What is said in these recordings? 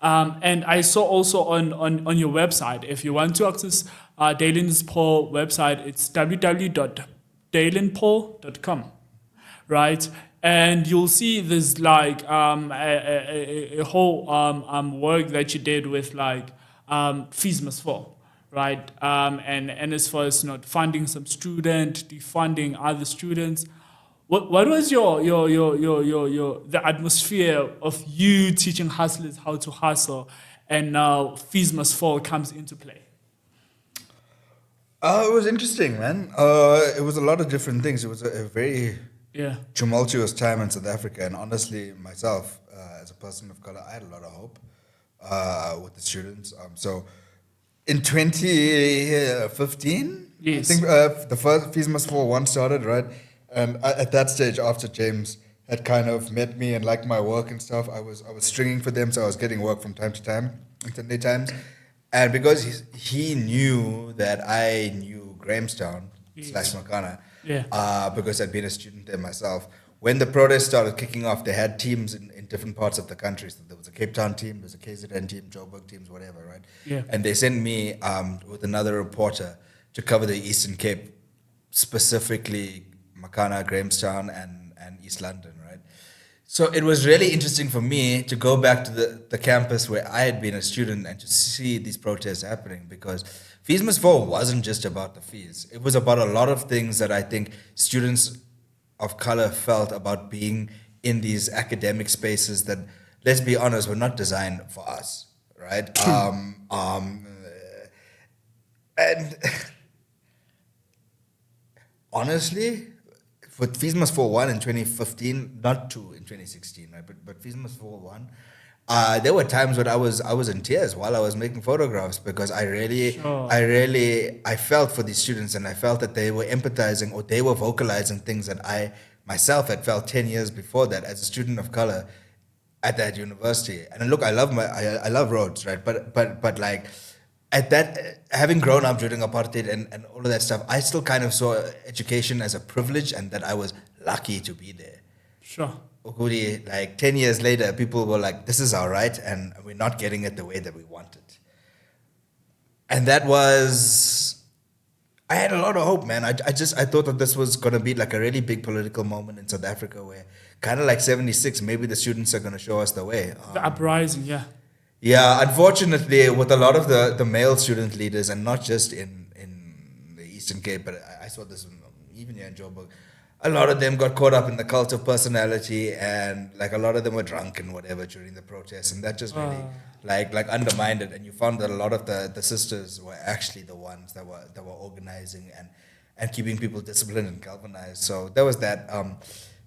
And I saw also on your website, if you want to access Daylin's Paul website, it's www.daylinpaul.com, right? And you'll see there's like a whole work that you did with like fees must fall, right? And as far as not funding some student, defunding other students, what was your the atmosphere of you teaching hustlers how to hustle, and now fees must fall comes into play? It was interesting, man. It was a lot of different things. It was a very Yeah. tumultuous time in South Africa, and honestly, myself, as a person of color, I had a lot of hope with the students. So in 2015, I Yes. think the first Fees Must Fall one started, right? And at that stage, after James had kind of met me and liked my work and stuff, I was stringing for them, so I was getting work from time to time on Sunday times. And because he knew that I knew Grahamstown slash Yes. Makana, Yeah. because I'd been a student there myself. When the protests started kicking off, they had teams in different parts of the country. So there was a Cape Town team, there was a KZN team, Joburg teams, whatever, right? Yeah. And they sent me with another reporter to cover the Eastern Cape, specifically Makana, Grahamstown, and East London, right? So it was really interesting for me to go back to the campus where I had been a student and to see these protests happening, because Fees Must Fall wasn't just about the fees. It was about a lot of things that I think students of color felt about being in these academic spaces that, let's be honest, were not designed for us, right? And honestly, with Fees Must Fall 1 in 2015, not 2 in 2016, right? But Fees Must Fall 1, there were times when I was in tears while I was making photographs, because Sure. I felt for these students, and I felt that they were empathizing, or they were vocalizing things that I myself had felt 10 years before that as a student of color at that university. And look, I love roads, right? But like, at that, having grown up during apartheid and all of that stuff, I still kind of saw education as a privilege, and that I was lucky to be there. Sure. Ukuri, like 10 years later, people were like, this is our right, and we're not getting it the way that we want it. And that was, I had a lot of hope, man. I thought that this was going to be like a really big political moment in South Africa, where kind of like 76, maybe the students are going to show us the way. The uprising, yeah. Yeah, unfortunately, with a lot of the male student leaders, and not just in the Eastern Cape, but I saw this even here in Joburg, a lot of them got caught up in the cult of personality, and like a lot of them were drunk and whatever during the protests, and that just really like undermined it. And you found that a lot of the sisters were actually the ones that were organizing and keeping people disciplined and galvanized. So there was that.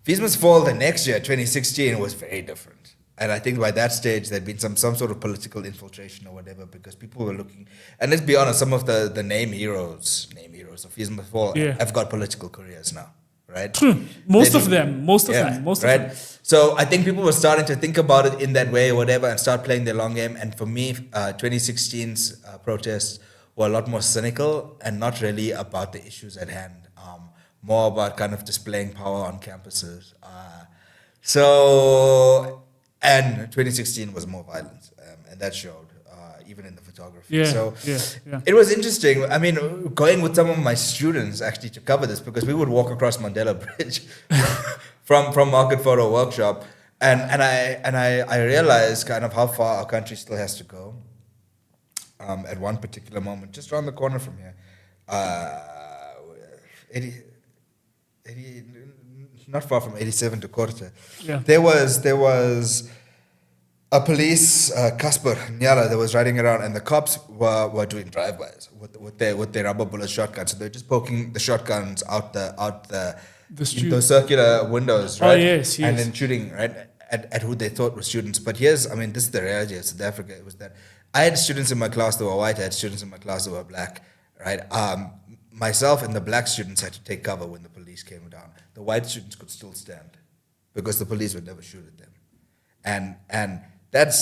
Fees Must Fall the next year, 2016, was very different. And I think by that stage, there'd been some sort of political infiltration or whatever, because people were looking. And let's be honest, some of the name heroes of Fees Must Fall Yeah. have got political careers now, right? Most They of do. them. Most of Yeah, them. Most right? of them. So I think people were starting to think about it in that way or whatever, and start playing their long game. And for me, 2016's protests were a lot more cynical and not really about the issues at hand. More about kind of displaying power on campuses. So, and 2016 was more violent, and that showed, even in the photography. Yeah. So Yeah. Yeah. it was interesting. I mean, going with some of my students actually to cover this, because we would walk across Mandela Bridge from Market Photo Workshop, and I realized kind of how far our country still has to go. At one particular moment, just around the corner from here, 80, not far from 87 to Korte, Yeah. there was a police Casper Nyala that was riding around, and the cops were doing drive-bys with their rubber bullet shotguns. So they're just poking the shotguns out the street. those circular windows, Oh, right? yes, And yes. then shooting right at who they thought were students. But this is the reality of South Africa. It was that I had students in my class that were white. I had students in my class that were black, right? Myself and the black students had to take cover when the police came down. The white students could still stand because the police would never shoot at them, and that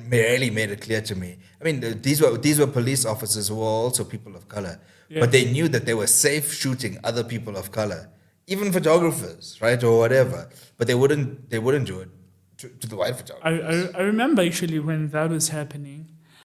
really made it clear to me. I mean, these were police officers who were also people of color, Yeah. but they knew that they were safe shooting other people of color, even photographers, right, or whatever. But they wouldn't do it to the white I, photographers. I remember actually when that was happening.